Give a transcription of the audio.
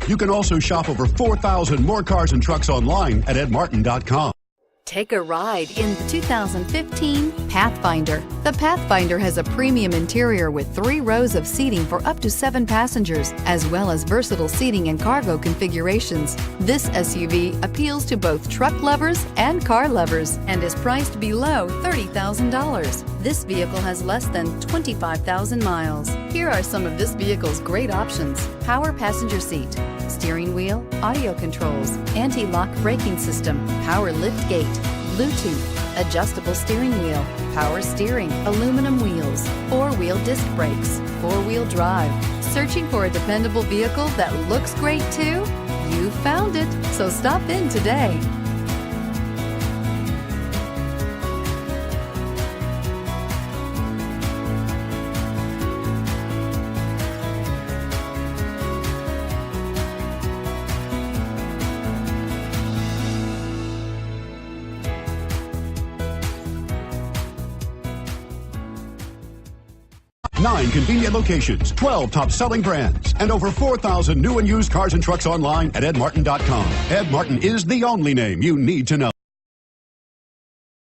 You can also shop over 4,000 more cars and trucks online at edmartin.com. Take a ride in the 2015 Pathfinder. The Pathfinder has a premium interior with 3 rows of seating for up to 7 passengers, as well as versatile seating and cargo configurations. This SUV appeals to both truck lovers and car lovers and is priced below $30,000. This vehicle has less than 25,000 miles. Here are some of this vehicle's great options: power passenger seat, steering wheel audio controls, anti-lock braking system, power lift gate, Bluetooth, adjustable steering wheel, power steering, aluminum wheels, 4-wheel disc brakes, 4-wheel drive. Searching for a dependable vehicle that looks great too? You found it, so stop in today. Nine convenient locations, 12 top-selling brands, and over 4,000 new and used cars and trucks online at edmartin.com. Ed Martin is the only name you need to know.